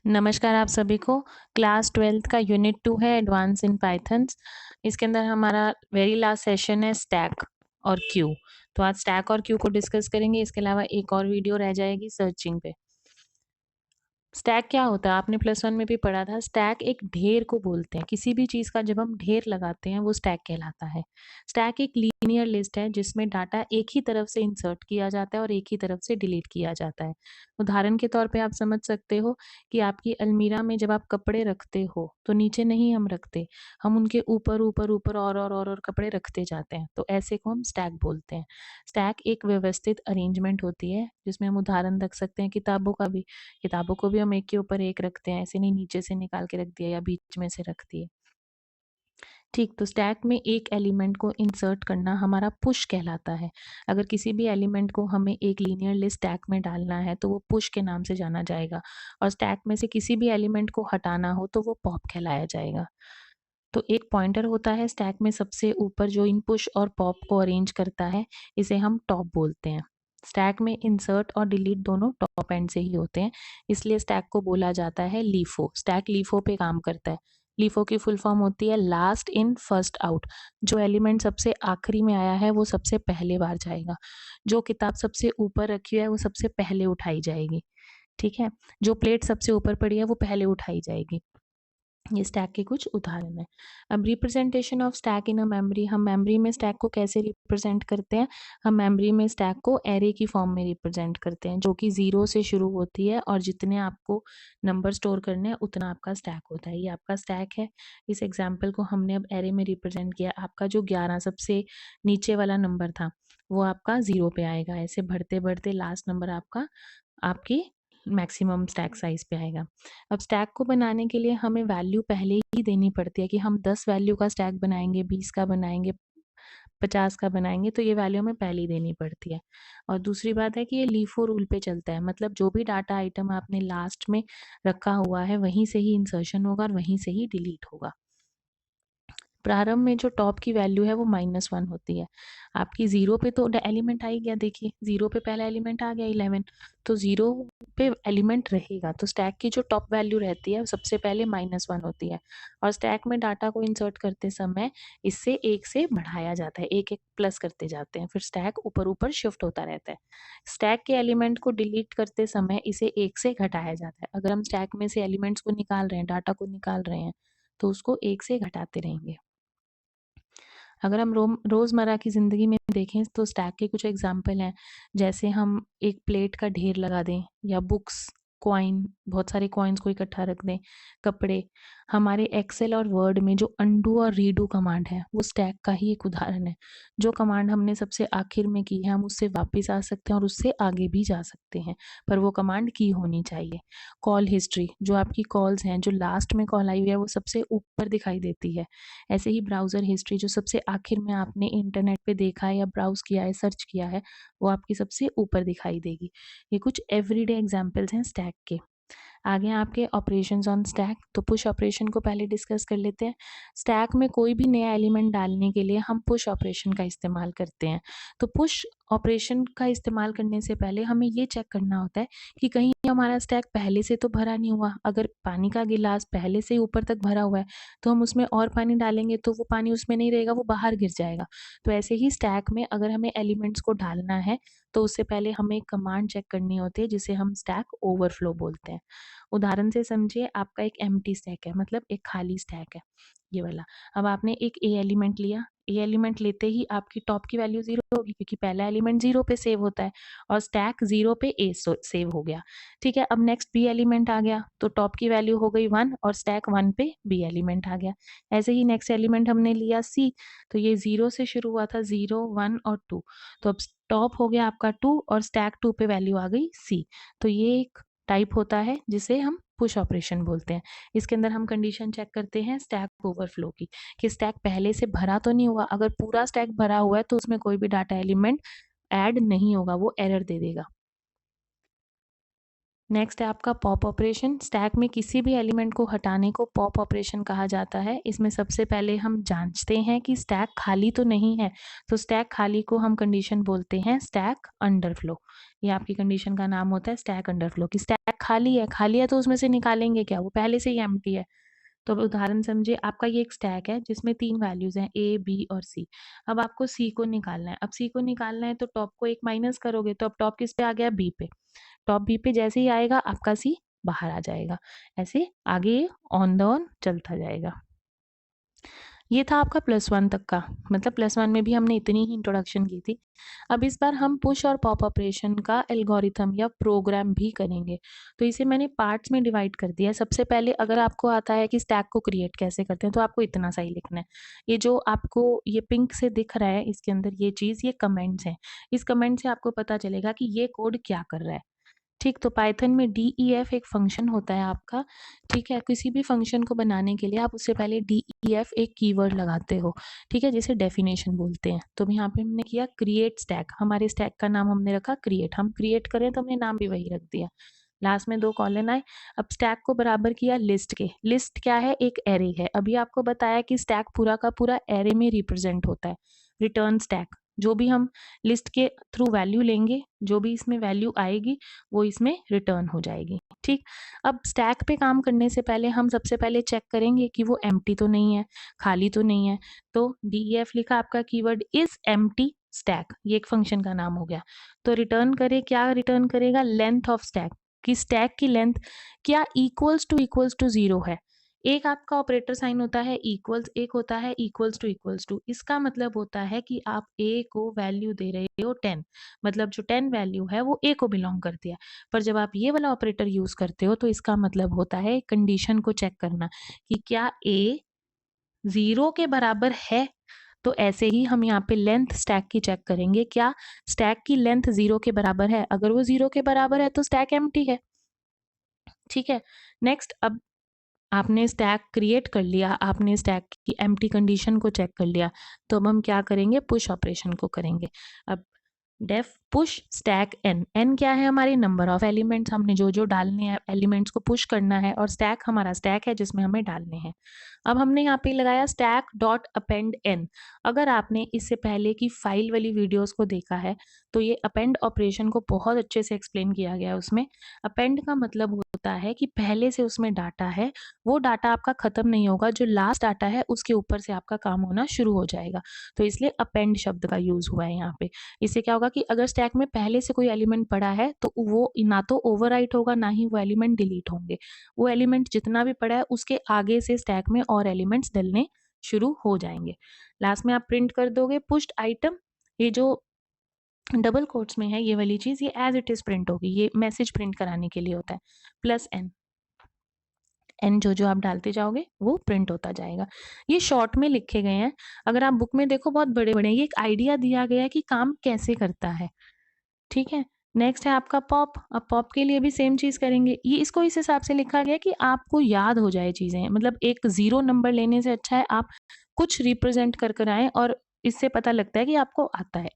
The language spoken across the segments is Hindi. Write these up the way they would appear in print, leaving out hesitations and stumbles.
नमस्कार आप सभी को। क्लास 12th का यूनिट 2 है एडवांस इन पाइथन्स। इसके अंदर हमारा वेरी लास्ट सेशन है स्टैक और क्यू। तो आज स्टैक और क्यू को डिस्कस करेंगे। इसके अलावा एक और वीडियो रह जाएगी सर्चिंग पे। स्टैक क्या होता है? आपने प्लस वन में भी पढ़ा था। स्टैक एक ढेर को बोलते हैं। किसी भी चीज का जब हम ढेर लगाते हैं वो स्टैक कहलाता है। स्टैक एक लीनियर लिस्ट है जिसमें डाटा एक ही तरफ से इंसर्ट किया जाता है और एक ही तरफ से डिलीट किया जाता है। उदाहरण के तौर पे आप समझ सकते हो कि आपकी अलमीरा में जब आप कपड़े रखते हो तो नीचे नहीं हम रखते, हम उनके ऊपर ऊपर ऊपर और कपड़े रखते जाते हैं, तो ऐसे को हम स्टैक बोलते हैं। स्टैक एक व्यवस्थित अरेंजमेंट होती है जिसमें हम उदाहरण रख सकते हैं किताबों का भी। किताबों को भी हम एक के ऊपर एक रखते हैं, ऐसे नहीं नीचे से निकाल के रख दिया या बीच में से रख दिए। ठीक, तो स्टैक में एक एलिमेंट को इंसर्ट करना हमारा पुश कहलाता है। अगर किसी भी एलिमेंट को हमें एक लीनियर लिस्ट स्टैक में डालना है तो वो पुश के नाम से जाना जाएगा, और स्टैक में से किसी भी एलिमेंट को हटाना हो तो वो पॉप कहलाया जाएगा। तो एक पॉइंटर होता है स्टैक में सबसे ऊपर जो इन पुश और पॉप को अरेंज करता है, इसे हम टॉप बोलते हैं। स्टैक में इंसर्ट और डिलीट दोनों टॉप एंड से ही होते हैं, इसलिए स्टैक को बोला जाता है लीफो। स्टैक लीफो पे काम करता है। लीफो की फुल फॉर्म होती है लास्ट इन फर्स्ट आउट। जो एलिमेंट सबसे आखिरी में आया है वो सबसे पहले बार जाएगा। जो किताब सबसे ऊपर रखी है वो सबसे पहले उठाई जाएगी। ठीक है। जो प्लेट सबसे ऊपर पड़ी है वो पहले उठाई जाएगी। ये स्टैक के कुछ उदाहरण है। अब representation of stack in a memory, हम मेमोरी में स्टैक को कैसे रिप्रेजेंट करते हैं? हम मेमोरी में स्टैक को एरे की फॉर्म में रिप्रेजेंट करते हैं, जो कि 0 से शुरू होती है और जितने आपको नंबर स्टोर करने हैं उतना आपका स्टैक होता है। ये आपका स्टैक है। इस एग्जाम्पल को हमने अब एरे में रिप्रेजेंट किया। आपका जो 11 सबसे नीचे वाला नंबर था वो आपका 0 पे आएगा। ऐसे बढ़ते बढ़ते लास्ट नंबर आपका आपकी मैक्सिमम स्टैक साइज पे आएगा। अब स्टैक को बनाने के लिए हमें वैल्यू पहले ही देनी पड़ती है कि हम 10 वैल्यू का स्टैक बनाएंगे, 20 का बनाएंगे, 50 का बनाएंगे, तो ये वैल्यू हमें पहले ही देनी पड़ती है। और दूसरी बात है कि ये लीफो रूल पे चलता है, मतलब जो भी डाटा आइटम आपने लास्ट में रखा हुआ है वहीं से ही इंसर्शन होगा और वहीं से ही डिलीट होगा। प्रारंभ में जो टॉप की वैल्यू है वो -1 होती है। आपकी 0 पे तो एलिमेंट आ ही गया, देखिए 0 पे पहला एलिमेंट आ गया 11, तो 0 पे एलिमेंट रहेगा, तो स्टैक की जो टॉप वैल्यू रहती है वो सबसे पहले -1 होती है। और स्टैक में डाटा को इंसर्ट करते समय इससे 1 से बढ़ाया जाता है, एक एक प्लस करते जाते हैं, फिर स्टैक ऊपर ऊपर शिफ्ट होता रहता है। स्टैक के एलिमेंट को डिलीट करते समय इसे 1 से घटाया जाता है। अगर हम स्टैक में से एलिमेंट्स को निकाल रहे हैं, डाटा को निकाल रहे हैं, तो उसको 1 से घटाते रहेंगे। अगर हम रोज़मर्रा की ज़िंदगी में देखें तो स्टैक के कुछ एग्जाम्पल हैं, जैसे हम एक प्लेट का ढेर लगा दें, या बुक्स, कॉइन, बहुत सारे कॉइन्स को इकट्ठा रख दें, कपड़े। हमारे एक्सेल और वर्ड में जो अनडू और रीडू कमांड है वो स्टैक का ही एक उदाहरण है। जो कमांड हमने सबसे आखिर में की है हम उससे वापस आ सकते हैं और उससे आगे भी जा सकते हैं, पर वो कमांड की होनी चाहिए। कॉल हिस्ट्री, जो आपकी कॉल्स हैं, जो लास्ट में कॉल आई हुई है वो सबसे ऊपर दिखाई देती है। ऐसे ही ब्राउज़र हिस्ट्री, जो सबसे आखिर में आपने इंटरनेट पे देखा है या ब्राउज़ किया है, सर्च किया है, वो आपकी सबसे ऊपर दिखाई देगी। ये कुछ एवरीडे एग्जांपल्स हैं स्टैक के। आगे हैं आपके ऑपरेशंस ऑन स्टैक। तो पुश ऑपरेशन को पहले डिस्कस कर लेते हैं। स्टैक में कोई भी नया एलिमेंट डालने के लिए हम पुश ऑपरेशन का इस्तेमाल करते हैं। तो पुश ऑपरेशन का इस्तेमाल करने से पहले हमें ये चेक करना होता है कि कहीं हमारा स्टैक पहले से तो भरा नहीं हुआ। अगर पानी का गिलास पहले से ही ऊपर तक भरा हुआ है तो हम उसमें और पानी डालेंगे तो वो पानी उसमें नहीं रहेगा, वो बाहर गिर जाएगा। तो ऐसे ही स्टैक में अगर हमें एलिमेंट्स को डालना है तो उससे पहले हमें एक कमांड चेक करनी होती है जिसे हम स्टैक ओवरफ्लो बोलते हैं। उदाहरण से समझिए, आपका एक एम्प्टी स्टैक है, मतलब एक खाली स्टैक है, ये वाला। अब आपने एक ए एलिमेंट लिया, ए एलिमेंट लेते ही आपकी टॉप की वैल्यू 0 होगी क्योंकि पहला एलिमेंट 0 पे सेव होता है, और स्टैक 0 पे ए सेव हो गया। ठीक है, अब नेक्स्ट बी एलिमेंट आ गया तो टॉप की वैल्यू हो गई 1 और स्टैक 1 पे बी एलिमेंट आ गया। ऐसे ही नेक्स्ट एलिमेंट हमने लिया सी, तो ये 0 से शुरू हुआ था, 0 1 और 2, तो अब टॉप हो गया आपका 2 और स्टैक 2 पे वैल्यू आ गई सी। तो ये एक टाइप होता है जिसे हम पुश ऑपरेशन बोलते हैं। इसके अंदर हम कंडीशन चेक करते हैं स्टैक ओवरफ्लो की, कि स्टैक पहले से भरा तो नहीं हुआ। अगर पूरा स्टैक भरा हुआ है तो उसमें कोई भी डाटा एलिमेंट ऐड नहीं होगा, वो एरर दे देगा। नेक्स्ट है आपका पॉप ऑपरेशन। स्टैक में किसी भी एलिमेंट को हटाने को पॉप ऑपरेशन कहा जाता है। इसमें सबसे पहले हम जांचते हैं कि स्टैक खाली तो नहीं है, तो स्टैक खाली को हम कंडीशन बोलते हैं स्टैक अंडरफ्लो। ये आपकी कंडीशन का नाम होता है स्टैक अंडरफ्लो, कि स्टैक खाली है तो उसमें से निकालेंगे क्या, वो पहले से ही एम्प्टी है। तो अब उदाहरण समझिए, आपका ये एक स्टैक है जिसमें 3 वैल्यूज़ हैं ए, बी और सी। अब आपको सी को निकालना है। अब सी को निकालना है तो टॉप को एक माइनस करोगे, तो अब टॉप किस पे आ गया, बी पे। टॉप बी पे जैसे ही आएगा आपका सी बाहर आ जाएगा। ऐसे आगे ऑन द ऑन चलता जाएगा। ये था आपका +1 तक का, मतलब +1 में भी हमने इतनी ही इंट्रोडक्शन की थी। अब इस बार हम पुश और पॉप ऑपरेशन का एल्गोरिथम या प्रोग्राम भी करेंगे। तो इसे मैंने पार्ट्स में डिवाइड कर दिया है। सबसे पहले अगर आपको आता है कि स्टैक को क्रिएट कैसे करते हैं, तो आपको इतना सा ही लिखना है। ये जो आपको ये पिंक से दिख रहा है इसके अंदर ये चीज़, ये कमेंट्स हैं। इस कमेंट से आपको पता चलेगा कि ये कोड क्या कर रहा है। ठीक, तो पाइथन में डीईएफ एक फंक्शन होता है आपका। ठीक है, किसी भी फंक्शन को बनाने के लिए आप उससे पहले डीईएफ एक कीवर्ड लगाते हो। ठीक है, जिसे डेफिनेशन बोलते हैं। तो यहाँ पे हमने किया क्रिएट स्टैक, हमारे स्टैक का नाम हमने रखा क्रिएट। हम क्रिएट करें तो हमने नाम भी वही रख दिया। लास्ट में 2 कॉलन आए। अब स्टैक को बराबर किया लिस्ट के। लिस्ट क्या है, एक एरे है। अभी आपको बताया कि स्टैक पूरा का पूरा एरे में रिप्रेजेंट होता है। रिटर्न स्टैक, जो भी हम लिस्ट के थ्रू वैल्यू लेंगे, जो भी इसमें वैल्यू आएगी वो इसमें रिटर्न हो जाएगी। ठीक, अब स्टैक पे काम करने से पहले हम सबसे पहले चेक करेंगे कि वो एम्प्टी तो नहीं है, खाली तो नहीं है। तो डीईएफ लिखा, आपका कीवर्ड इज एम्प्टी स्टैक, ये एक फंक्शन का नाम हो गया। तो रिटर्न करे, क्या रिटर्न करेगा, लेंथ ऑफ स्टैक, कि स्टैक की लेंथ क्या इक्वल्स टू 0 है। एक आपका ऑपरेटर साइन होता है इक्वल्स, एक होता है इक्वल्स टू। इसका मतलब होता है कि आप ए को वैल्यू दे रहे हो 10, मतलब जो 10 वैल्यू है वो ए को बिलोंग करती है। पर जब आप ये वाला ऑपरेटर यूज करते हो तो इसका मतलब होता है कंडीशन को चेक करना कि क्या ए 0 के बराबर है। तो ऐसे ही हम यहाँ पे लेंथ स्टैक की चेक करेंगे, क्या स्टैक की लेंथ 0 के बराबर है। अगर वो 0 के बराबर है तो स्टैक एम्प्टी है। ठीक है, नेक्स्ट, अब आपने स्टैक क्रिएट कर लिया, आपने स्टैक की एम्प्टी कंडीशन को चेक कर लिया, तो अब हम क्या करेंगे, पुश ऑपरेशन को करेंगे। अब def push stack n, n क्या है, हमारी नंबर ऑफ एलिमेंट्स, हमने जो जो डालने हैं एलिमेंट्स को पुश करना है, और स्टैक हमारा स्टैक है जिसमें हमें डालने हैं। अब हमने यहाँ पे लगाया स्टैक डॉट अपेंड एन। अगर आपने इससे पहले की फाइल वाली वीडियोस को देखा है तो ये अपेंड ऑपरेशन को बहुत अच्छे से एक्सप्लेन किया गया है उसमें। अपेंड का मतलब होता है कि पहले से उसमें डाटा है, वो डाटा आपका खत्म नहीं होगा, जो लास्ट डाटा है उसके ऊपर से आपका काम होना शुरू हो जाएगा। तो इसलिए अपेंड शब्द का यूज हुआ है यहाँ पे। इससे क्या होगा कि अगर स्टैक में पहले से कोई एलिमेंट पड़ा है तो वो ना तो ओवरराइट होगा, ना ही वो एलिमेंट डिलीट होंगे। वो एलिमेंट जितना भी पड़ा है उसके आगे से स्टैक में और एलिमेंट्स डलने शुरू हो जाएंगे। लास्ट में आप प्रिंट कर दोगे पुश्ड आइटम, ये जो डबल कोट्स में है ये वाली चीज, ये एज इट इज प्रिंट होगी, ये मैसेज प्रिंट कराने के लिए होता है। प्लस एन, एन जो जो आप डालते जाओगे वो प्रिंट होता जाएगा। ये शॉर्ट में लिखे गए हैं, अगर आप बुक में देखो बहुत बड़े बड़े हैं। ये एक आइडिया दिया गया है कि काम कैसे करता है। ठीक है, नेक्स्ट है आपका पॉप। अब पॉप के लिए भी सेम चीज करेंगे। ये इसको इस हिसाब से लिखा गया कि आपको याद हो जाए चीजें, मतलब एक 0 नंबर लेने से अच्छा है आप कुछ रिप्रेजेंट कर कर आए, और इससे पता लगता है कि आपको आता है।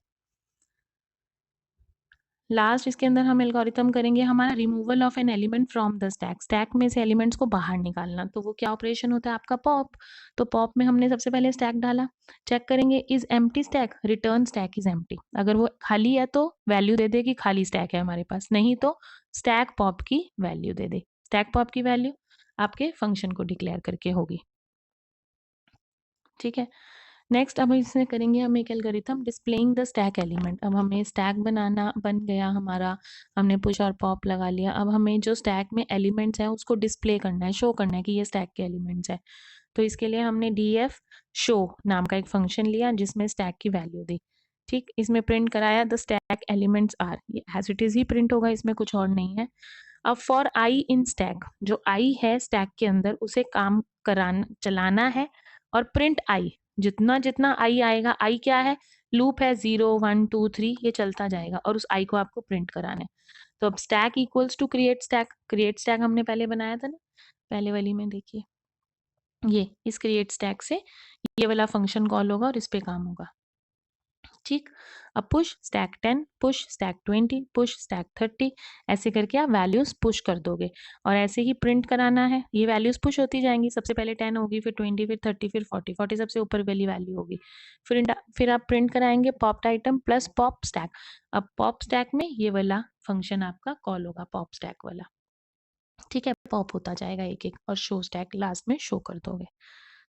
लास्ट इसके अंदर हम एल्गोरिथम करेंगे हमारा removal of an element from the stack, stack में से एलिमेंट्स को बाहर निकालना। तो वो क्या ऑपरेशन होता है आपका, पॉप। तो पॉप में हमने सबसे पहले स्टैक डाला, चेक करेंगे is empty stack, return stack is empty. अगर वो खाली है तो वैल्यू दे दे कि खाली स्टैक है हमारे पास, नहीं तो स्टैक पॉप की वैल्यू दे दे। स्टैक पॉप की वैल्यू आपके फंक्शन को डिक्लेयर करके होगी। ठीक है, नेक्स्ट अब इसमें करेंगे हम एक algorithm displaying the stack element. अब हमें स्टैक बनाना बन गया हमारा, हमने पुश और पॉप लगा लिया। अब हमें जो स्टैक में एलिमेंट्स हैं उसको डिस्प्ले करना है, शो करना है कि ये स्टैक के एलिमेंट्स हैं। तो इसके लिए हमने df शो नाम का एक फंक्शन लिया जिसमें स्टैक की वैल्यू दी। ठीक, इसमें प्रिंट कराया द स्टैक एलिमेंट्स आर, ये एज इट इज ही प्रिंट होगा, इसमें कुछ और नहीं है। अब फॉर आई इन स्टैक, जो आई है स्टैक के अंदर उसे काम कराना चलाना है, और प्रिंट आई, जितना जितना आई आएगा, आई क्या है, लूप है, 0 1 2 3 ये चलता जाएगा, और उस आई को आपको प्रिंट कराना है। तो अब stack equals to create stack, create stack हमने पहले बनाया था ना, पहले वाली में देखिए, ये इस क्रिएट स्टैक से ये वाला फंक्शन कॉल होगा और इस पे काम होगा। ठीक। अब push stack 10, push stack 20, push stack 30, ऐसे करके आप वैल्यूज पुश कर दोगे और ऐसे ही प्रिंट कराना है। ये वैल्यूज पुश होती जाएंगी, सबसे पहले 10 होगी, फिर 20, फिर 30, फिर 40, 40 सबसे ऊपर वाली वैल्यू होगी। फिर आप प्रिंट कराएंगे popped item plus pop stack. अब पॉप स्टैक में ये वाला फंक्शन आपका कॉल होगा, पॉप स्टैक वाला। ठीक है, पॉप होता जाएगा एक एक और शो स्टैक लास्ट में शो कर दोगे।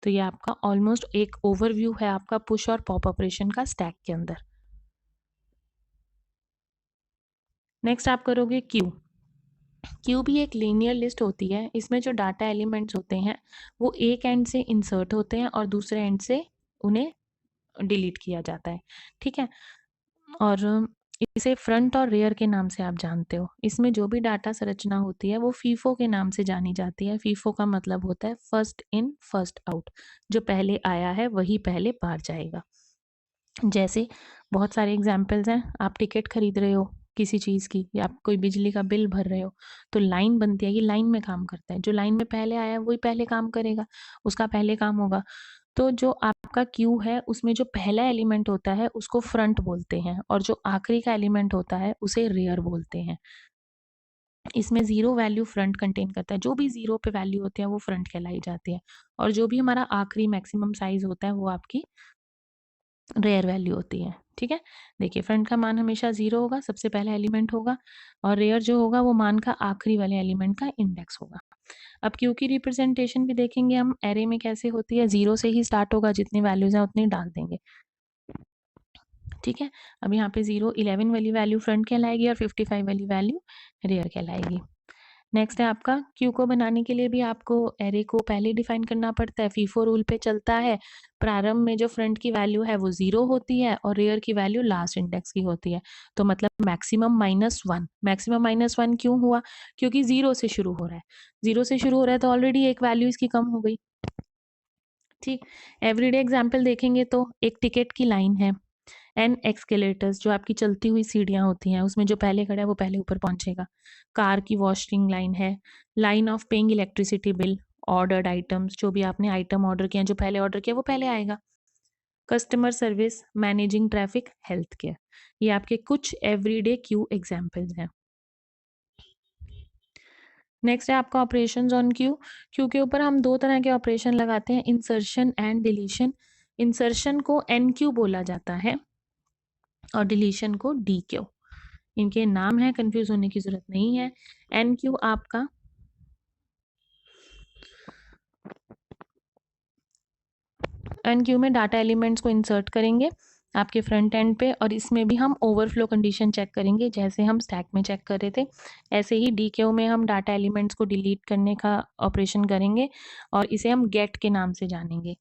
तो ये आपका ऑलमोस्ट एक ओवरव्यू है आपका पुश और पॉप ऑपरेशन का स्टैक के अंदर। नेक्स्ट आप करोगे क्यू। क्यू भी एक लीनियर लिस्ट होती है। इसमें जो डाटा एलिमेंट्स होते हैं वो एक एंड से इंसर्ट होते हैं और दूसरे एंड से उन्हें डिलीट किया जाता है। ठीक है, और इसे फ्रंट और रेयर के नाम से आप जानते हो। इसमें जो भी डाटा संरचना होती है वो फीफो के नाम से जानी जाती है। फीफो का मतलब होता है फर्स्ट इन फर्स्ट आउट, जो पहले आया है वही पहले बाहर जाएगा। जैसे बहुत सारे एग्जाम्पल्स हैं, आप टिकट खरीद रहे हो किसी चीज़ की या आप कोई बिजली का बिल भर रहे हो, तो लाइन बनती है, ये लाइन में काम करता है। जो लाइन में पहले आया है वही पहले काम करेगा, उसका पहले काम होगा। तो जो आपका क्यू है उसमें जो पहला एलिमेंट होता है उसको फ्रंट बोलते हैं और जो आखिरी का एलिमेंट होता है उसे रेयर बोलते हैं। इसमें जीरो वैल्यू फ्रंट कंटेन करता है, जो भी जीरो पे वैल्यू होती है वो फ्रंट कहलाई जाती है और जो भी हमारा आखिरी मैक्सिमम साइज होता है वो आपकी रेयर वैल्यू होती है। ठीक है, देखिए फ्रंट का मान हमेशा जीरो होगा, सबसे पहला एलिमेंट होगा, और रेयर जो होगा वो मान का आखिरी वाले एलिमेंट का इंडेक्स होगा। अब क्यू की रिप्रेजेंटेशन भी देखेंगे हम एरे में कैसे होती है। जीरो से ही स्टार्ट होगा, जितनी वैल्यूज हैं उतनी डाल देंगे। ठीक है, अब यहाँ पे 0 11 वाली वैल्यू फ्रंट कहलाएगी और 55 वाली वैल्यू रेयर कहलाएगी। नेक्स्ट है आपका क्यू को बनाने के लिए भी आपको एरे को पहले डिफाइन करना पड़ता है। फीफो रूल पे चलता है। प्रारंभ में जो फ्रंट की वैल्यू है वो 0 होती है और रेयर की वैल्यू लास्ट इंडेक्स की होती है। तो मतलब मैक्सिमम -1। मैक्सिमम -1 क्यों हुआ? क्योंकि 0 से शुरू हो रहा है। 0 से शुरू हो रहा है तो ऑलरेडी एक वैल्यू इसकी कम हो गई। ठीक, एवरीडे एग्जाम्पल देखेंगे तो एक टिकट की लाइन है, एन एक्सकेलेटर्स जो आपकी चलती हुई सीढ़ियाँ होती हैं, उसमें जो पहले खड़ा है वो पहले ऊपर पहुंचेगा। कार की वॉशिंग लाइन है, line of paying electricity bill, ordered items, जो भी आपने आइटम ऑर्डर किया, जो पहले ऑर्डर किया वो पहले आएगा। Customer service, managing traffic, health care, ये आपके कुछ एवरीडे क्यू एग्जाम्पल्स हैं। नेक्स्ट है आपका ऑपरेशंस ऑन क्यू। क्यू के ऊपर हम दो तरह के ऑपरेशन लगाते हैं, इंसर्शन एंड डिलीशन। इंसर्शन को एन क्यू बोला जाता है और डिलीशन को डी क्यू। इनके नाम है, कंफ्यूज होने की जरूरत नहीं है। एन क्यू आपका एन क्यू में डाटा एलिमेंट्स को इंसर्ट करेंगे आपके फ्रंट एंड पे, और इसमें भी हम ओवरफ्लो कंडीशन चेक करेंगे जैसे हम स्टैक में चेक कर रहे थे। ऐसे ही डी क्यू में हम डाटा एलिमेंट्स को डिलीट करने का ऑपरेशन करेंगे और इसे हम गेट के नाम से जानेंगे।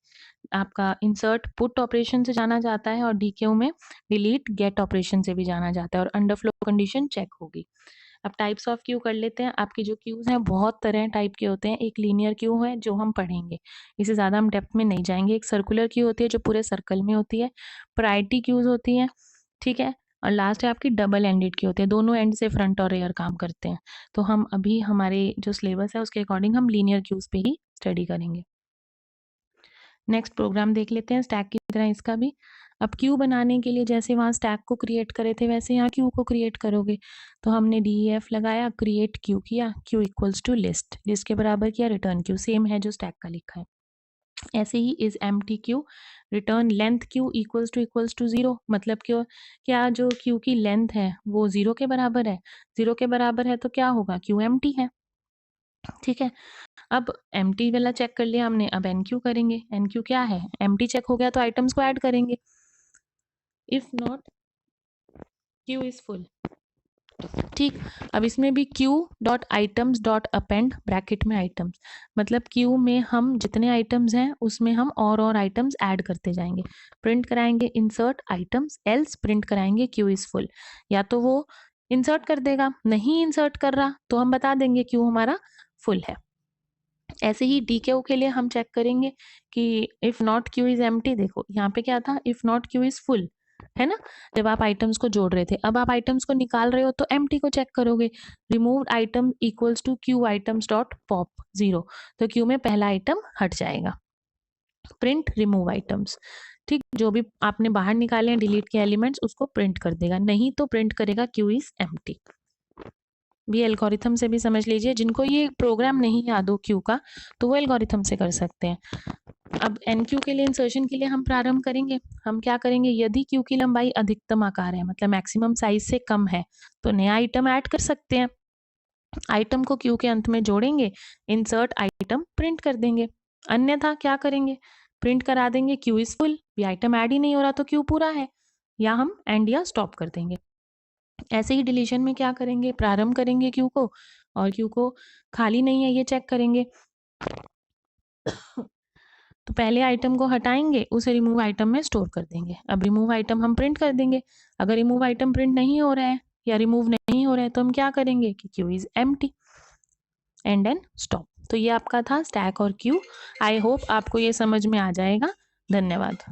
आपका इंसर्ट पुट ऑपरेशन से जाना जाता है और डी क्यू में डिलीट गेट ऑपरेशन से भी जाना जाता है, और अंडरफ्लो कंडीशन चेक होगी। अब टाइप्स ऑफ क्यू कर लेते हैं। आपकी जो क्यूज हैं बहुत तरह टाइप के होते हैं। एक लीनियर क्यू है जो हम पढ़ेंगे, इसे ज़्यादा हम डेप्थ में नहीं जाएंगे। एक सर्कुलर क्यू होती है जो पूरे सर्कल में होती है। प्रायोरिटी क्यूज होती हैं, ठीक है, और लास्ट है आपकी डबल एंडेड क्यू होती है, दोनों एंड से फ्रंट और रेयर काम करते हैं। तो हम अभी हमारे जो सिलेबस है उसके अकॉर्डिंग हम लीनियर क्यूज पे ही स्टडी करेंगे। नेक्स्ट प्रोग्राम देख लेते हैं स्टैक की तरह इसका भी। अब क्यू बनाने के लिए जैसे वहाँ स्टैक को क्रिएट करे थे वैसे यहाँ क्यू को क्रिएट करोगे। तो हमने DEF लगाया, क्रिएट क्यू किया, queue equals to list, list के बराबर किया, रिटर्न क्यू सेम है जो स्टैक का लिखा है। ऐसे ही is empty queue, return length queue equals to 0। मतलब क्यों, क्या जो क्यू की लेंथ है वो 0 के बराबर है? 0 के बराबर है तो क्या होगा, क्यू एम्प्टी है। ठीक है, अब एम्प्टी वाला चेक कर लिया हमने, अब एनक्यू करेंगे। एनक्यू क्या है? एम्प्टी चेक हो गया तो आइटम्स को ऐड करेंगे। If not Q is full. ठीक, अब इसमें भी Q dot items dot append bracket में आइटम्स, मतलब क्यू में हम जितने आइटम्स हैं उसमें हम और आइटम्स ऐड करते जाएंगे। प्रिंट कराएंगे इंसर्ट आइटम्स, एल्स प्रिंट कराएंगे क्यू इज फुल। या तो वो इंसर्ट कर देगा, नहीं इंसर्ट कर रहा तो हम बता देंगे क्यू हमारा फुल है। ऐसे ही डी क्यू के लिए हम चेक करेंगे कि if not Q is empty. देखो यहाँ पे क्या था, if not Q is full, है ना, जब आप आइटम्स को जोड़ रहे थे। अब आप आइटम्स को निकाल रहे हो तो एम्प्टी को चेक करोगे। Removed item equals to queue items dot pop 0, तो क्यू में पहला आइटम हट जाएगा। प्रिंट रिमूव आइटम्स, ठीक, जो भी आपने बाहर निकाले हैं डिलीट के एलिमेंट्स उसको प्रिंट कर देगा, नहीं तो प्रिंट करेगा क्यू इज एम्प्टी। भी एल्गोरिथम से भी समझ लीजिए, जिनको ये प्रोग्राम नहीं याद हो क्यू का तो वो एल्गोरिथम से कर सकते हैं। अब एन क्यू के लिए इंसर्शन के लिए हम प्रारंभ करेंगे। हम क्या करेंगे, यदि क्यू की लंबाई अधिकतम आकार है मतलब मैक्सिमम साइज से कम है तो नया आइटम ऐड कर सकते हैं। आइटम को क्यू के अंत में जोड़ेंगे, इंसर्ट आइटम प्रिंट कर देंगे। अन्यथा क्या करेंगे, प्रिंट करा देंगे क्यू इज फुल, भी आइटम ऐड ही नहीं हो रहा तो क्यू पूरा है, या हम एंड या स्टॉप कर देंगे। ऐसे ही डिलीशन में क्या करेंगे, प्रारंभ करेंगे क्यू को और क्यू को खाली नहीं है ये चेक करेंगे। तो पहले आइटम को हटाएंगे, उसे रिमूव आइटम में स्टोर कर देंगे। अब रिमूव आइटम हम प्रिंट कर देंगे। अगर रिमूव आइटम प्रिंट नहीं हो रहा है या रिमूव नहीं हो रहा है तो हम क्या करेंगे कि Q is empty, and and stop. तो ये आपका था स्टैक और क्यू। आई होप आपको ये समझ में आ जाएगा। धन्यवाद।